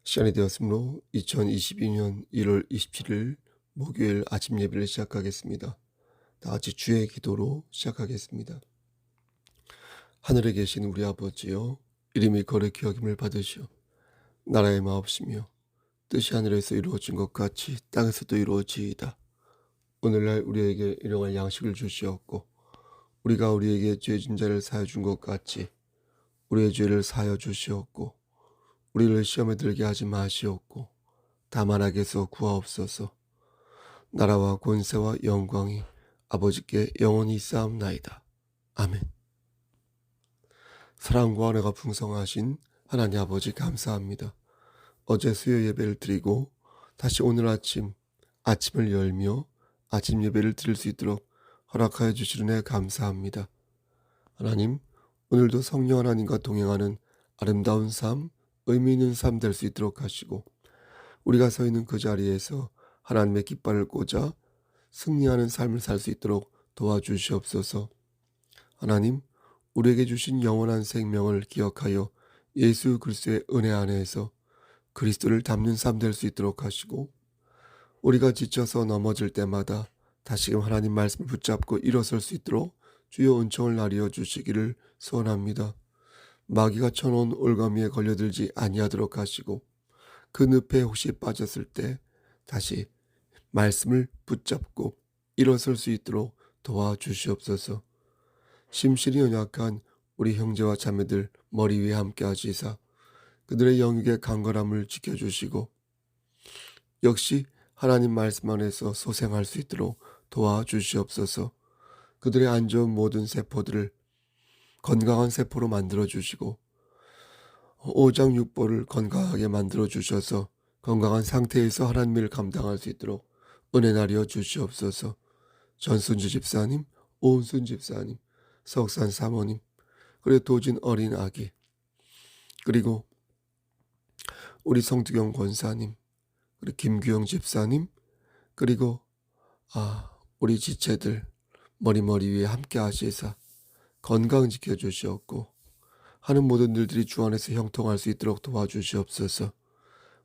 시간이 되었으므로 2022년 1월 27일 목요일 아침 예배를 시작하겠습니다. 다 같이 주의 기도로 시작하겠습니다. 하늘에 계신 우리 아버지여, 이름이 거룩히 여김을 받으시오. 나라의 마옵시며 뜻이 하늘에서 이루어진 것 같이 땅에서도 이루어지이다. 오늘날 우리에게 일용할 양식을 주시옵고, 우리가 우리에게 죄진 자를 사하여 준 것 같이 우리의 죄를 사하여 주시옵고, 우리를 시험에 들게 하지 마시옵고 다만 악에서 구하옵소서. 나라와 권세와 영광이 아버지께 영원히 있사옵나이다. 아멘. 사랑과 은혜가 풍성하신 하나님 아버지 감사합니다. 어제 수요 예배를 드리고 다시 오늘 아침을 열며 아침 예배를 드릴 수 있도록 허락하여 주시는 애 감사합니다. 하나님, 오늘도 성령 하나님과 동행하는 아름다운 삶, 의미 있는 삶 될 수 있도록 하시고, 우리가 서 있는 그 자리에서 하나님의 깃발을 꽂아 승리하는 삶을 살 수 있도록 도와주시옵소서. 하나님, 우리에게 주신 영원한 생명을 기억하여 예수 그리스도의 은혜 안에서 그리스도를 닮는 삶 될 수 있도록 하시고, 우리가 지쳐서 넘어질 때마다 다시금 하나님 말씀을 붙잡고 일어설 수 있도록 주여 은총을 나리어 주시기를 소원합니다. 마귀가 쳐놓은 올가미에 걸려들지 아니하도록 하시고, 그 늪에 혹시 빠졌을 때 다시 말씀을 붙잡고 일어설 수 있도록 도와주시옵소서. 심실히 연약한 우리 형제와 자매들 머리 위에 함께 하시사 그들의 영육의 강건함을 지켜주시고, 역시 하나님 말씀 안에서 소생할 수 있도록 도와주시옵소서. 그들의 안 좋은 모든 세포들을 건강한 세포로 만들어주시고, 오장육부를 건강하게 만들어 주셔서 건강한 상태에서 하나님을 감당할 수 있도록 은혜 나리어 주시옵소서. 전순주 집사님, 오은순 집사님, 석산 사모님, 그리고 도진 어린 아기, 그리고 우리 성두경 권사님, 그리고 김규영 집사님, 그리고 우리 지체들 머리 위에 함께 하시사 건강 지켜주시옵고, 하는 모든 일들이 주 안에서 형통할 수 있도록 도와주시옵소서.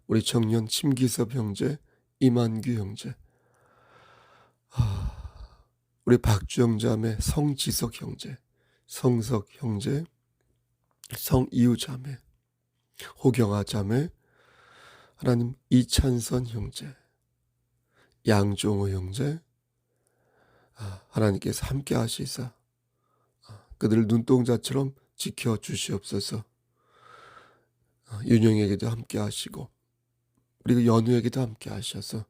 우리 청년 심기섭 형제, 이만규 형제, 우리 박주영 자매, 성지석 형제, 성석 형제, 성이우 자매, 호경아 자매, 하나님 이찬선 형제, 양종호 형제, 하나님께서 함께 하시사 그들을 눈동자처럼 지켜주시옵소서. 윤영에게도 함께 하시고, 그리고 연우에게도 함께 하셔서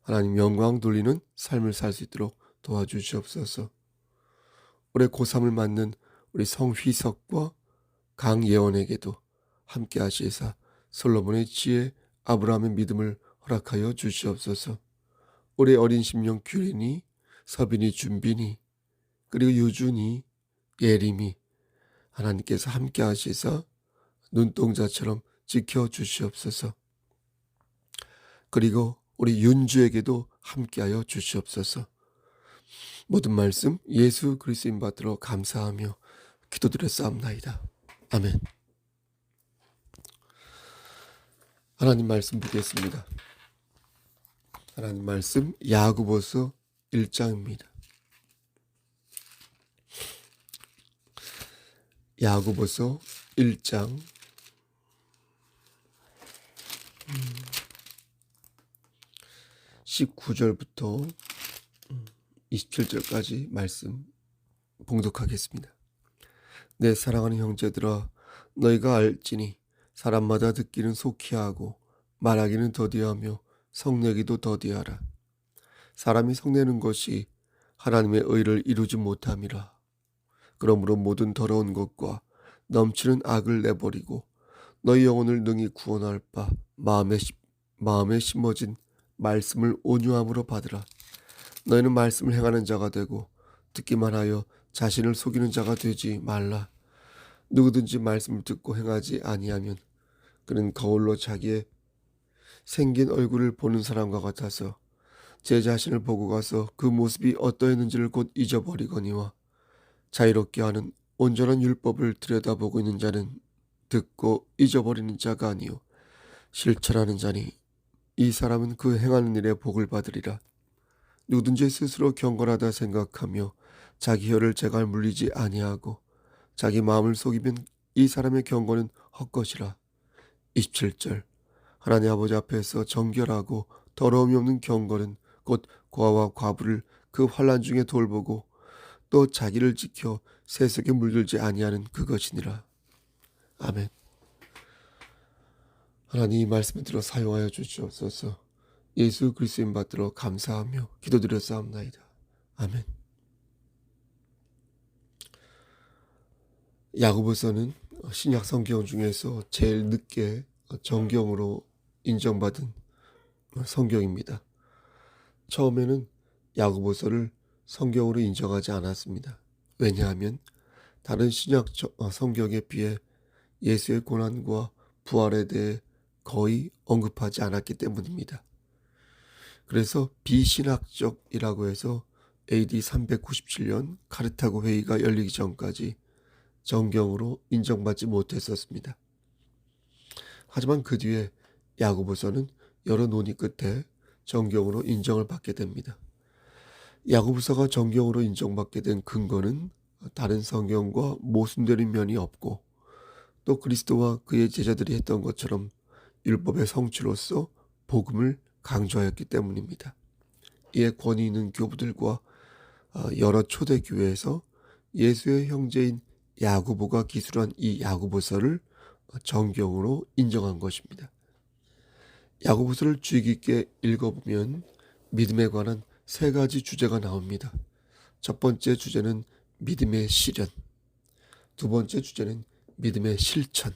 하나님 영광 돌리는 삶을 살 수 있도록 도와주시옵소서. 올해 고3을 맞는 우리 성휘석과 강예원에게도 함께 하시사 솔로몬의 지혜, 아브라함의 믿음을 허락하여 주시옵소서. 올해 어린 심령 규린이, 서빈이, 준빈이, 그리고 유준이, 예림이 하나님께서 함께 하시사 눈동자처럼 지켜주시옵소서. 그리고 우리 윤주에게도 함께하여 주시옵소서. 모든 말씀 예수 그리스도인 받들어 감사하며 기도드렸사옵나이다. 아멘. 하나님 말씀 보겠습니다. 하나님 말씀 야고보서 1장입니다. 야고보서 1장 19절부터 27절까지 말씀 봉독하겠습니다. 내 사랑하는 형제들아, 너희가 알지니 사람마다 듣기는 속히 하고 말하기는 더디하며 성내기도 더디하라. 사람이 성내는 것이 하나님의 의를 이루지 못함이라. 그러므로 모든 더러운 것과 넘치는 악을 내버리고 너희 영혼을 능히 구원할 바 마음에 심어진 말씀을 온유함으로 받으라. 너희는 말씀을 행하는 자가 되고 듣기만 하여 자신을 속이는 자가 되지 말라. 누구든지 말씀을 듣고 행하지 아니하면 그는 거울로 자기의 생긴 얼굴을 보는 사람과 같아서 제 자신을 보고 가서 그 모습이 어떠했는지를 곧 잊어버리거니와, 자유롭게 하는 온전한 율법을 들여다보고 있는 자는 듣고 잊어버리는 자가 아니요 실천하는 자니 이 사람은 그 행하는 일에 복을 받으리라. 누구든지 스스로 경건하다 생각하며 자기 혀를 제갈 물리지 아니하고 자기 마음을 속이면 이 사람의 경건은 헛것이라. 27절. 하나님 아버지 앞에서 정결하고 더러움이 없는 경건은 곧 고아와 과부를 그 환난 중에 돌보고 또 자기를 지켜 세속에 물들지 아니하는 그것이니라. 아멘. 하나님 이 말씀을 들어 사용하여 주시옵소서. 예수 그리스도인 받들어 감사하며 기도드렸사옵나이다. 아멘. 야고보서는 신약 성경 중에서 제일 늦게 정경으로 인정받은 성경입니다. 처음에는 야고보서를 성경으로 인정하지 않았습니다. 왜냐하면 다른 신약 성경에 비해 예수의 고난과 부활에 대해 거의 언급하지 않았기 때문입니다. 그래서 비신학적이라고 해서 AD 397년 카르타고 회의가 열리기 전까지 정경으로 인정받지 못했었습니다. 하지만 그 뒤에 야고보서는 여러 논의 끝에 정경으로 인정을 받게 됩니다. 야고보서가 정경으로 인정받게 된 근거는 다른 성경과 모순되는 면이 없고 또 그리스도와 그의 제자들이 했던 것처럼 율법의 성취로서 복음을 강조하였기 때문입니다. 이에 권위 있는 교부들과 여러 초대교회에서 예수의 형제인 야고보가 기술한 이 야고보서를 정경으로 인정한 것입니다. 야고보서를 주의 깊게 읽어보면 믿음에 관한 세 가지 주제가 나옵니다. 첫 번째 주제는 믿음의 실현, 두 번째 주제는 믿음의 실천,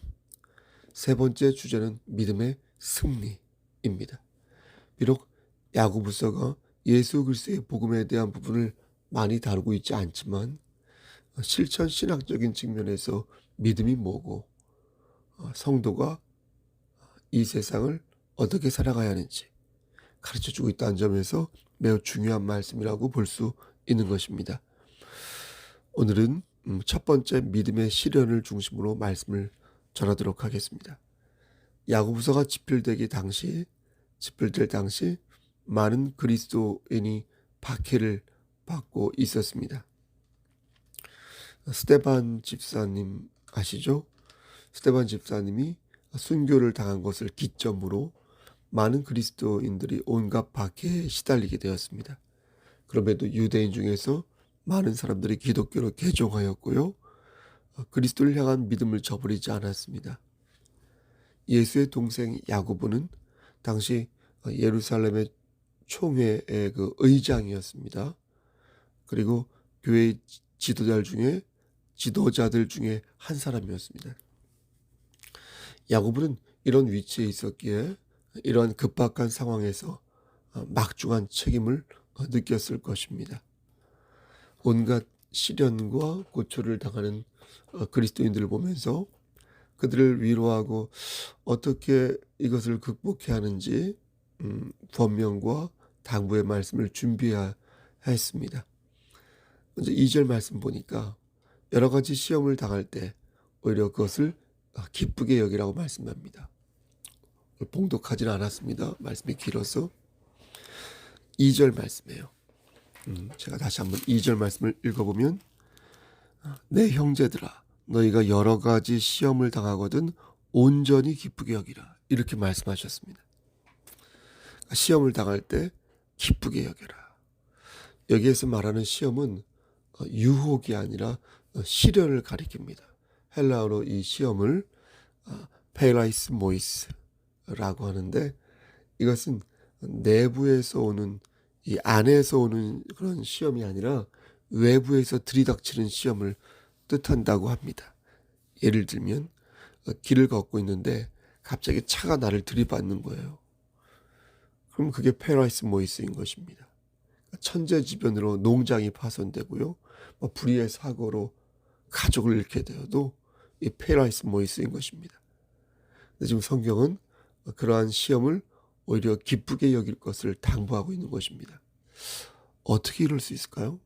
세 번째 주제는 믿음의 승리입니다. 비록 야고보서가 예수 그리스도의 복음에 대한 부분을 많이 다루고 있지 않지만 실천 신학적인 측면에서 믿음이 뭐고 성도가 이 세상을 어떻게 살아가야 하는지 가르쳐주고 있다는 점에서 매우 중요한 말씀이라고 볼 수 있는 것입니다. 오늘은 첫 번째 믿음의 실현을 중심으로 말씀을 전하도록 하겠습니다. 야고보서가 집필될 당시 많은 그리스도인이 박해를 받고 있었습니다. 스데반 집사님 아시죠? 스데반 집사님이 순교를 당한 것을 기점으로 많은 그리스도인들이 온갖 박해에 시달리게 되었습니다. 그럼에도 유대인 중에서 많은 사람들이 기독교로 개종하였고요. 그리스도를 향한 믿음을 저버리지 않았습니다. 예수의 동생 야고보는 당시 예루살렘의 총회의 그 의장이었습니다. 그리고 교회의 지도자들 중에 한 사람이었습니다. 야고보는 이런 위치에 있었기에 이러한 급박한 상황에서 막중한 책임을 느꼈을 것입니다. 온갖 시련과 고초를 당하는 그리스도인들을 보면서 그들을 위로하고 어떻게 이것을 극복해야 하는지 권면과 당부의 말씀을 준비해야 했습니다. 먼저 2절 말씀 보니까 여러 가지 시험을 당할 때 오히려 그것을 기쁘게 여기라고 말씀합니다. 봉독하지는 않았습니다. 말씀이 길어서 2절 말씀이에요. 제가 다시 한번 2절 말씀을 읽어보면 내 형제들아 너희가 여러 가지 시험을 당하거든 온전히 기쁘게 여기라 이렇게 말씀하셨습니다. 시험을 당할 때 기쁘게 여겨라. 여기에서 말하는 시험은 유혹이 아니라 시련을 가리킵니다. 헬라어로 이 시험을 페라이스 모이스라고 하는데 이것은 내부에서 오는 이 안에서 오는 그런 시험이 아니라 외부에서 들이닥치는 시험을 뜻한다고 합니다. 예를 들면 길을 걷고 있는데 갑자기 차가 나를 들이받는 거예요. 그럼 그게 페라이스 모이스인 것입니다. 천재지변으로 농장이 파손되고요. 불의의 사고로 가족을 잃게 되어도 이 페라이스 모이스인 것입니다. 근데 지금 성경은 그러한 시험을 오히려 기쁘게 여길 것을 당부하고 있는 것입니다. 어떻게 이럴 수 있을까요?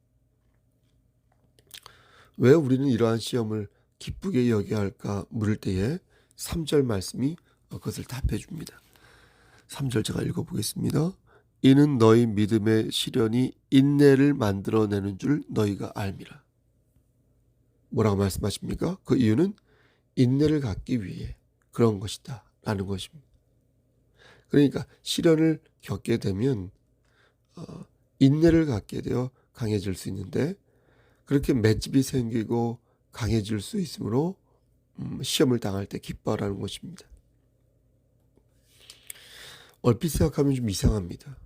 왜 우리는 이러한 시험을 기쁘게 여겨야 할까 물을 때에 3절 말씀이 그것을 답해 줍니다. 3절 제가 읽어보겠습니다. 이는 너희 믿음의 시련이 인내를 만들어내는 줄 너희가 알미라. 뭐라고 말씀하십니까? 그 이유는 인내를 갖기 위해 그런 것이다 라는 것입니다. 그러니까 시련을 겪게 되면 인내를 갖게 되어 강해질 수 있는데, 그렇게 맷집이 생기고 강해질 수 있으므로 시험을 당할 때 기뻐하라는 것입니다. 얼핏 생각하면 좀 이상합니다.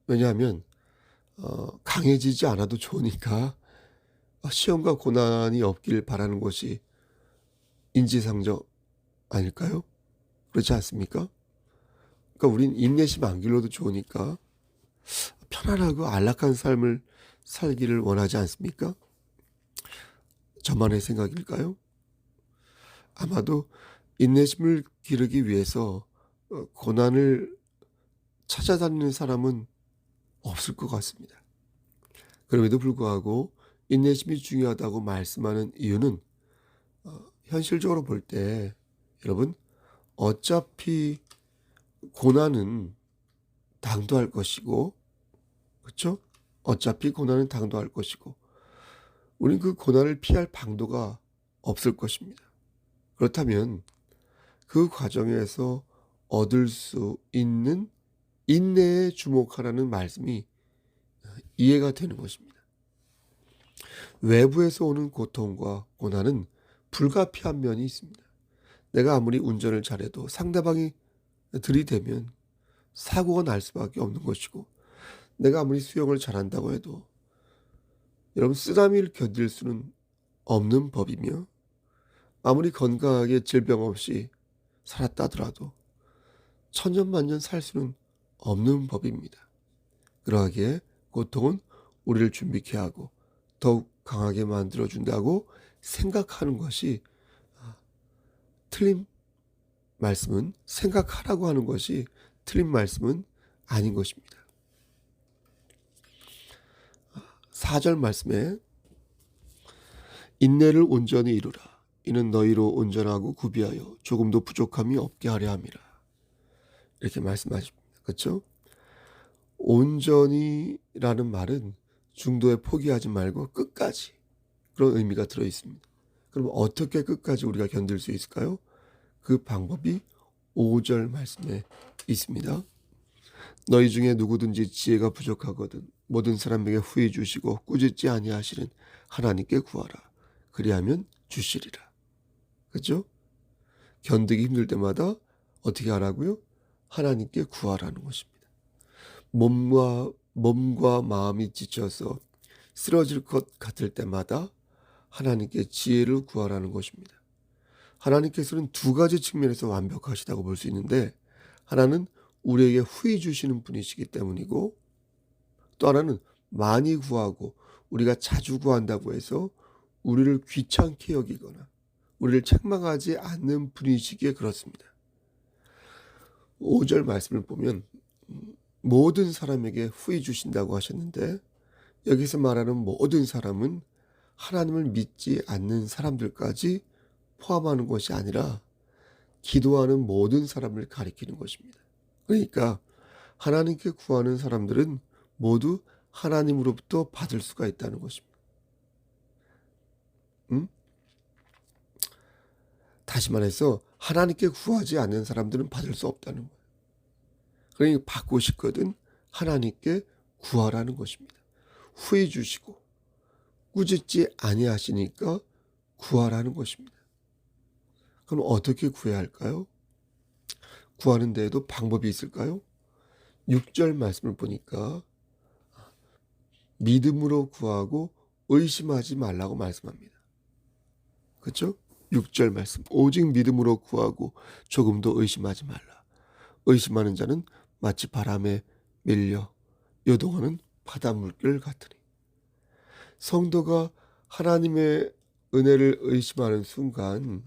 왜냐하면 강해지지 않아도 좋으니까 시험과 고난이 없길 바라는 것이 인지상정 아닐까요? 그렇지 않습니까? 그러니까 우린 인내심 안 길러도 좋으니까 편안하고 안락한 삶을 살기를 원하지 않습니까? 저만의 생각일까요? 아마도 인내심을 기르기 위해서 고난을 찾아다니는 사람은 없을 것 같습니다. 그럼에도 불구하고 인내심이 중요하다고 말씀하는 이유는 현실적으로 볼 때 여러분, 어차피 고난은 당도할 것이고, 그렇죠? 어차피 고난은 당도할 것이고, 우린 그 고난을 피할 방도가 없을 것입니다. 그렇다면 그 과정에서 얻을 수 있는 인내에 주목하라는 말씀이 이해가 되는 것입니다. 외부에서 오는 고통과 고난은 불가피한 면이 있습니다. 내가 아무리 운전을 잘해도 상대방이 들이대면 사고가 날 수밖에 없는 것이고, 내가 아무리 수영을 잘한다고 해도 여러분 쓰나미를 견딜 수는 없는 법이며, 아무리 건강하게 질병 없이 살았다 하더라도 천년만년 살 수는 없는 법입니다. 그러하기에 고통은 우리를 준비케 하고 더욱 강하게 만들어준다고 생각하는 것이 틀린 말씀은, 생각하라고 하는 것이 틀린 말씀은 아닌 것입니다. 4절 말씀에 인내를 온전히 이루라. 이는 너희로 온전하고 구비하여 조금도 부족함이 없게 하려 함이라. 이렇게 말씀하십니다. 그렇죠? 온전히라는 말은 중도에 포기하지 말고 끝까지, 그런 의미가 들어 있습니다. 그럼 어떻게 끝까지 우리가 견딜 수 있을까요? 그 방법이 5절 말씀에 있습니다. 너희 중에 누구든지 지혜가 부족하거든 모든 사람에게 후히 주시고 꾸짖지 아니하시는 하나님께 구하라. 그리하면 주시리라. 그렇죠? 견디기 힘들 때마다 어떻게 하라고요? 하나님께 구하라는 것입니다. 몸과 마음이 지쳐서 쓰러질 것 같을 때마다 하나님께 지혜를 구하라는 것입니다. 하나님께서는 두 가지 측면에서 완벽하시다고 볼 수 있는데, 하나는 우리에게 후히 주시는 분이시기 때문이고, 또 하나는 많이 구하고 우리가 자주 구한다고 해서 우리를 귀찮게 여기거나 우리를 책망하지 않는 분이시기에 그렇습니다. 5절 말씀을 보면 모든 사람에게 후히 주신다고 하셨는데, 여기서 말하는 모든 사람은 하나님을 믿지 않는 사람들까지 포함하는 것이 아니라 기도하는 모든 사람을 가리키는 것입니다. 그러니까 하나님께 구하는 사람들은 모두 하나님으로부터 받을 수가 있다는 것입니다. 다시 말해서 하나님께 구하지 않는 사람들은 받을 수 없다는 거예요. 그러니 받고 싶거든 하나님께 구하라는 것입니다. 후히 주시고 꾸짖지 아니하시니까 구하라는 것입니다. 그럼 어떻게 구해야 할까요? 구하는 데에도 방법이 있을까요? 6절 말씀을 보니까 믿음으로 구하고 의심하지 말라고 말씀합니다. 그렇죠? 6절 말씀, 오직 믿음으로 구하고 조금도 의심하지 말라. 의심하는 자는 마치 바람에 밀려 요동하는 바닷물결 같으니. 성도가 하나님의 은혜를 의심하는 순간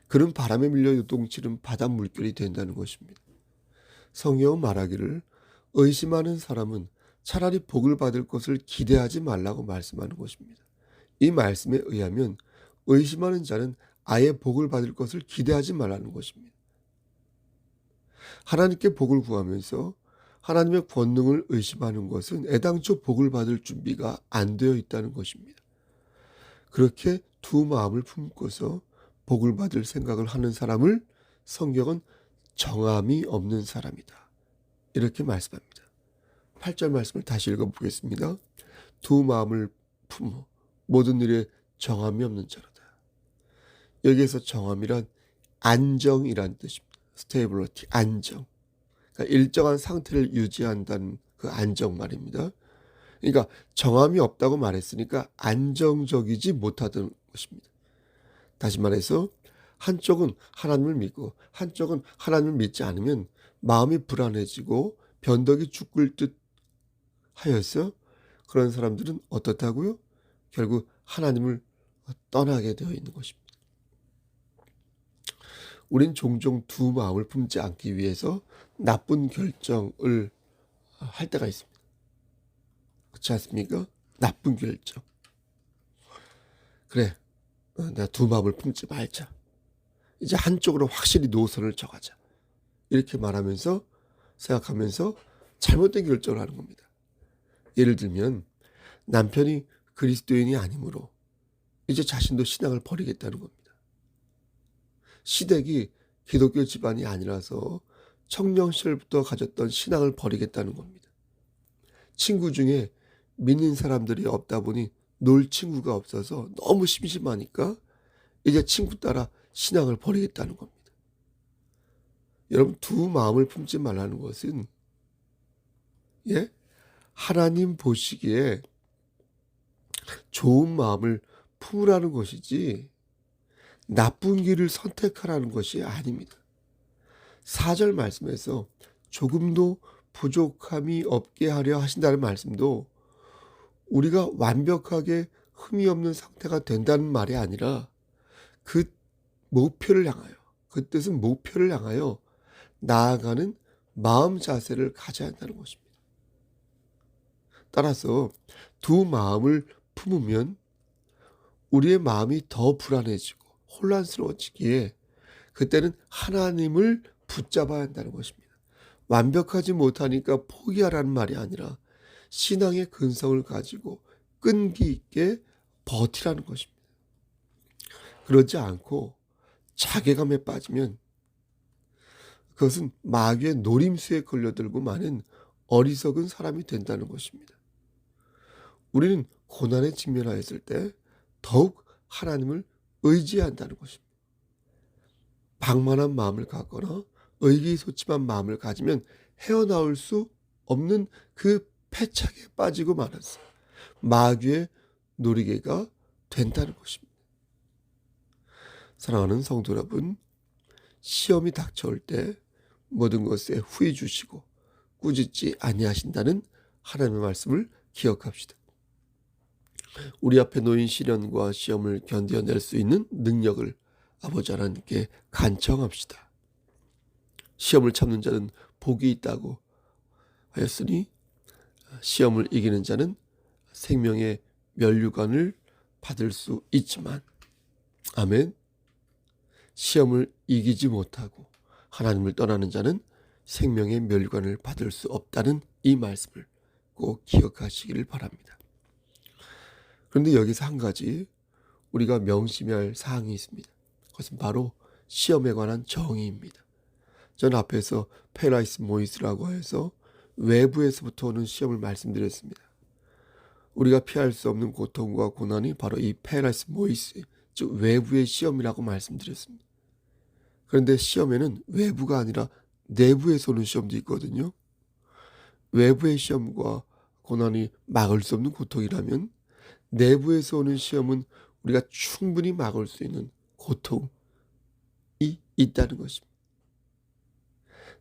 그는 바람에 밀려 요동치는 바닷물결이 된다는 것입니다. 성경은 말하기를 의심하는 사람은 차라리 복을 받을 것을 기대하지 말라고 말씀하는 것입니다. 이 말씀에 의하면 의심하는 자는 아예 복을 받을 것을 기대하지 말라는 것입니다. 하나님께 복을 구하면서 하나님의 권능을 의심하는 것은 애당초 복을 받을 준비가 안 되어 있다는 것입니다. 그렇게 두 마음을 품고서 복을 받을 생각을 하는 사람을 성경은 정함이 없는 사람이다, 이렇게 말씀합니다. 8절 말씀을 다시 읽어보겠습니다. 두 마음을 품어 모든 일에 정함이 없는 자로다. 여기에서 정함이란 안정이란 뜻입니다. 스테이블리티, 안정. 그러니까 일정한 상태를 유지한다는 그 안정 말입니다. 그러니까 정함이 없다고 말했으니까 안정적이지 못하다는 것입니다. 다시 말해서 한쪽은 하나님을 믿고 한쪽은 하나님을 믿지 않으면 마음이 불안해지고 변덕이 죽을 듯 하여서 그런 사람들은 어떻다고요? 결국 하나님을 떠나게 되어 있는 것입니다. 우린 종종 두 마음을 품지 않기 위해서 나쁜 결정을 할 때가 있습니다. 그렇지 않습니까? 나쁜 결정. 그래, 내가 두 마음을 품지 말자. 이제 한쪽으로 확실히 노선을 정하자. 이렇게 말하면서 생각하면서 잘못된 결정을 하는 겁니다. 예를 들면 남편이 그리스도인이 아니므로 이제 자신도 신앙을 버리겠다는 겁니다. 시댁이 기독교 집안이 아니라서 청년 시절부터 가졌던 신앙을 버리겠다는 겁니다. 친구 중에 믿는 사람들이 없다 보니 놀 친구가 없어서 너무 심심하니까 이제 친구 따라 신앙을 버리겠다는 겁니다. 여러분, 두 마음을 품지 말라는 것은 하나님 보시기에 좋은 마음을 품으라는 것이지 나쁜 길을 선택하라는 것이 아닙니다. 4절 말씀에서 조금도 부족함이 없게 하려 하신다는 말씀도 우리가 완벽하게 흠이 없는 상태가 된다는 말이 아니라 그 목표를 향하여, 그 뜻은 목표를 향하여 나아가는 마음 자세를 가져야 한다는 것입니다. 따라서 두 마음을 품으면 우리의 마음이 더 불안해지고 혼란스러워지기에 그때는 하나님을 붙잡아야 한다는 것입니다. 완벽하지 못하니까 포기하라는 말이 아니라 신앙의 근성을 가지고 끈기 있게 버티라는 것입니다. 그러지 않고 자괴감에 빠지면 그것은 마귀의 노림수에 걸려들고 마는 어리석은 사람이 된다는 것입니다. 우리는 고난에 직면하였을 때 더욱 하나님을 의지한다는 것입니다. 방만한 마음을 갖거나 의기소침한 마음을 가지면 헤어나올 수 없는 그 패착에 빠지고 말았어요. 마귀의 놀이개가 된다는 것입니다. 사랑하는 성도 여러분, 시험이 닥쳐올 때 모든 것에 후회 주시고 꾸짖지 아니하신다는 하나님의 말씀을 기억합시다. 우리 앞에 놓인 시련과 시험을 견뎌낼 수 있는 능력을 아버지 하나님께 간청합시다. 시험을 참는 자는 복이 있다고 하였으니 시험을 이기는 자는 생명의 면류관을 받을 수 있지만, 아멘, 시험을 이기지 못하고 하나님을 떠나는 자는 생명의 면류관을 받을 수 없다는 이 말씀을 꼭 기억하시기를 바랍니다. 그런데 여기서 한 가지 우리가 명심해야 할 사항이 있습니다. 그것은 바로 시험에 관한 정의입니다. 전 앞에서 페라이스 모이스라고 해서 외부에서부터 오는 시험을 말씀드렸습니다. 우리가 피할 수 없는 고통과 고난이 바로 이 페라이스 모이스, 즉 외부의 시험이라고 말씀드렸습니다. 그런데 시험에는 외부가 아니라 내부에서 오는 시험도 있거든요. 외부의 시험과 고난이 막을 수 없는 고통이라면 내부에서 오는 시험은 우리가 충분히 막을 수 있는 고통이 있다는 것입니다.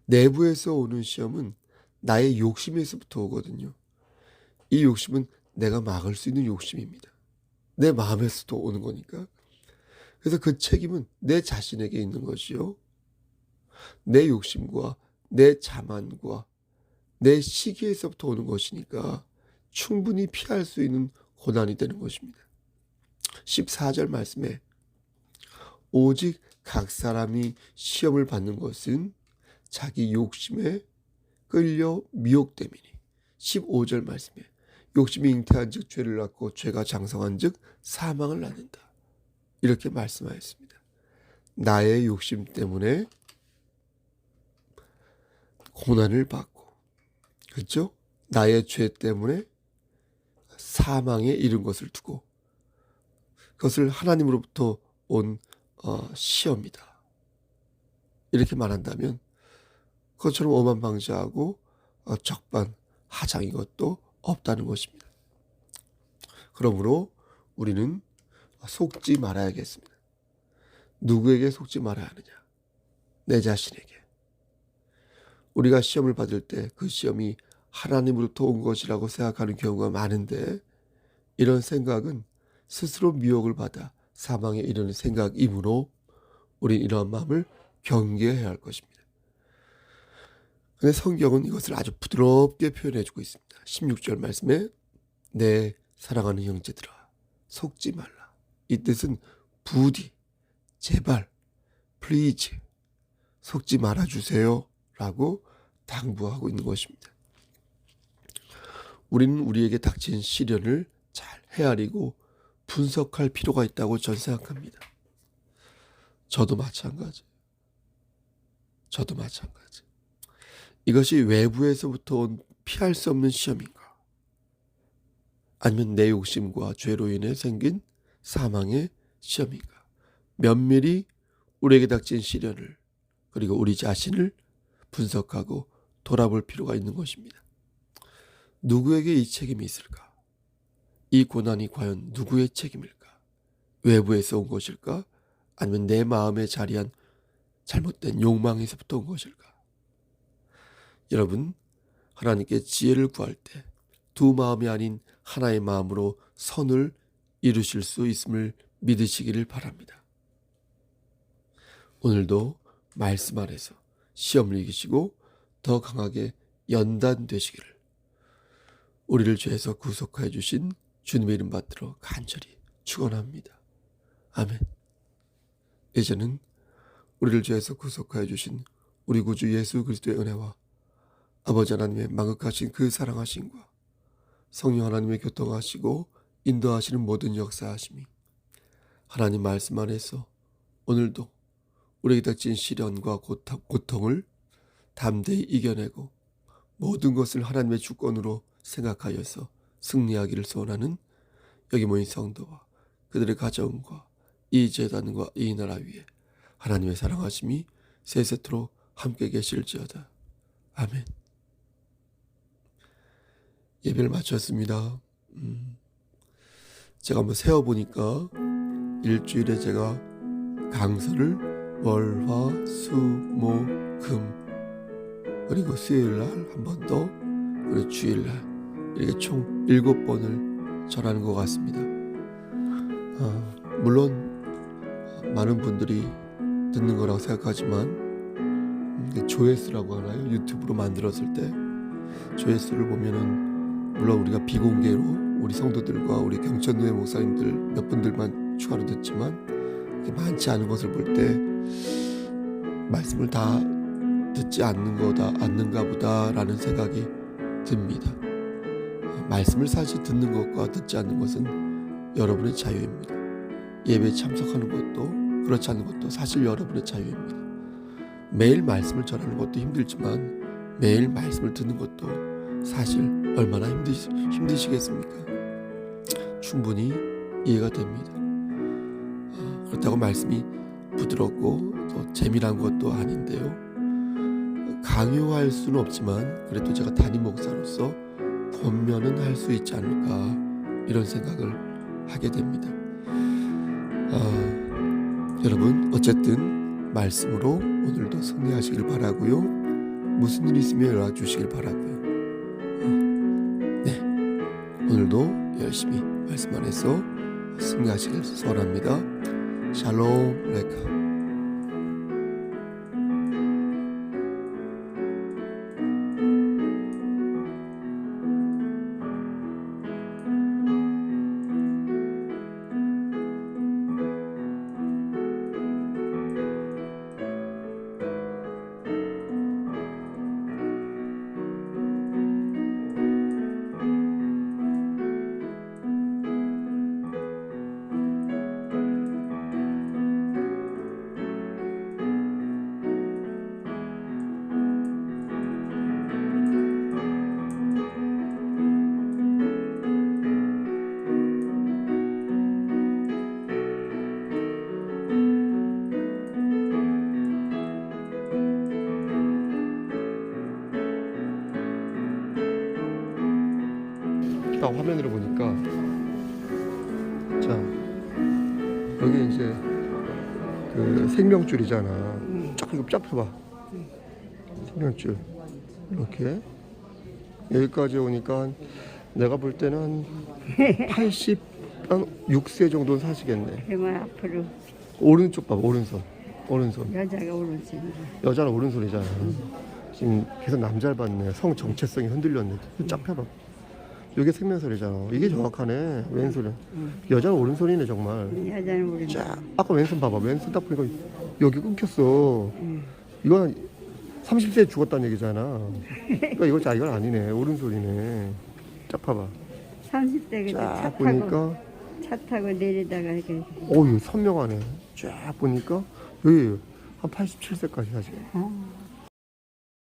내부에서 오는 시험은 나의 욕심에서부터 오거든요. 이 욕심은 내가 막을 수 있는 욕심입니다. 내 마음에서도 오는 거니까. 그래서 그 책임은 내 자신에게 있는 것이요, 내 욕심과 내 자만과 내 시기에서부터 오는 것이니까 충분히 피할 수 있는 고난이 되는 것입니다. 14절 말씀에 오직 각 사람이 시험을 받는 것은 자기 욕심에 끌려 미혹됨이니. 15절 말씀에 욕심이 잉태한 즉 죄를 낳고 죄가 장성한 즉 사망을 낳는다. 이렇게 말씀하였습니다. 나의 욕심 때문에 고난을 받고, 그렇죠? 나의 죄 때문에 사망에 이른 것을 두고, 그것을 하나님으로부터 온 시험이다. 이렇게 말한다면 그것처럼 오만방자하고 적반하장인 것도 없다는 것입니다. 그러므로 우리는 속지 말아야겠습니다. 누구에게 속지 말아야 하느냐? 내 자신에게. 우리가 시험을 받을 때 그 시험이 하나님으로부터 온 것이라고 생각하는 경우가 많은데, 이런 생각은 스스로 미혹을 받아 사망에 이르는 생각이므로 우리는 이러한 마음을 경계해야 할 것입니다. 그런데 성경은 이것을 아주 부드럽게 표현해주고 있습니다. 16절 말씀에 내 사랑하는 형제들아 속지 말라. 이 뜻은 부디, 제발, 플리즈 속지 말아주세요 라고 당부하고 있는 것입니다. 우리는 우리에게 닥친 시련을 잘 헤아리고 분석할 필요가 있다고 저는 생각합니다. 저도 마찬가지. 이것이 외부에서부터 온 피할 수 없는 시험인가? 아니면 내 욕심과 죄로 인해 생긴 사망의 시험인가? 면밀히 우리에게 닥친 시련을, 그리고 우리 자신을 분석하고 돌아볼 필요가 있는 것입니다. 누구에게 이 책임이 있을까? 이 고난이 과연 누구의 책임일까? 외부에서 온 것일까? 아니면 내 마음에 자리한 잘못된 욕망에서부터 온 것일까? 여러분, 하나님께 지혜를 구할 때 두 마음이 아닌 하나의 마음으로 선을 이루실 수 있음을 믿으시기를 바랍니다. 오늘도 말씀 안에서 시험을 이기시고 더 강하게 연단되시기를 우리를 죄에서 구속하여 주신 주님의 이름 받들어 간절히 축원합니다. 아멘. 이제는 우리를 죄에서 구속하여 주신 우리 구주 예수 그리스도의 은혜와 아버지 하나님의 망극하신 그 사랑하심과 성령 하나님의 교통하시고 인도하시는 모든 역사하심이 하나님 말씀 안에서 오늘도 우리에게 닥친 시련과 고통을 담대히 이겨내고 모든 것을 하나님의 주권으로 생각하여서 승리하기를 소원하는 여기 모인 성도와 그들의 가정과 이 제단과 이 나라 위에 하나님의 사랑하심이 세세토록 함께 계실지어다. 아멘. 예배를 마쳤습니다. 제가 한번 세어보니까 일주일에 제가 강설을 월, 화, 수, 목, 금 그리고 수요일날 한 번 더, 그리고 주일날 이렇게 총 7번을 전하는 것 같습니다. 물론 많은 분들이 듣는 거라고 생각하지만 조회수라고 하나요? 유튜브로 만들었을 때 조회수를 보면은 물론 우리가 비공개로 우리 성도들과 우리 경천교회 목사님들 몇 분들만 추가로 듣지만 많지 않은 것을 볼 때 말씀을 다 듣지 않는가 보다라는 생각이 듭니다. 말씀을 사실 듣는 것과 듣지 않는 것은 여러분의 자유입니다. 예배에 참석하는 것도 그렇지 않은 것도 사실 여러분의 자유입니다. 매일 말씀을 전하는 것도 힘들지만 매일 말씀을 듣는 것도 사실 얼마나 힘드시겠습니까? 충분히 이해가 됩니다. 그렇다고 말씀이 부드럽고 또 재미난 것도 아닌데요. 강요할 수는 없지만 그래도 제가 담임 목사로서 권면은 할 수 있지 않을까 이런 생각을 하게 됩니다. 여러분 어쨌든 말씀으로 오늘도 승리하시길 바라고요. 무슨 일 있으면 연락 주시길 바라고요. 네, 오늘도 열심히 말씀 안에서 승리하시길 소원합니다. 샬롬 레카. 화면으로 보니까 자 여기 이제 그 생명줄이잖아. 쫙 펴봐. 생명줄 이렇게 여기까지 오니까 내가 볼 때는 86세 정도는 사시겠네. 그러면 앞으로 오른쪽 봐봐. 오른손. 여자가 오른손이라. 여자는 오른손이잖아. 지금 계속 남자를 봤네. 성 정체성이 흔들렸네. 쫙 펴봐. 이게 생명설이잖아. 이게 정확하네. 왼손은. 여자는 오른손이네 정말. 여자는 오른손. 쫙. 아까 왼손 봐봐. 왼손 딱 보니까 여기 끊겼어. 이건 30세에 죽었다는 얘기잖아. 그러니까 이건 아니네. 오른손이네. 쫙 봐봐. 30대 쫙 보니까 차 타고 내리다가 이렇게. 어유 선명하네. 쫙 보니까 여기 한 87세까지 사시네. 어.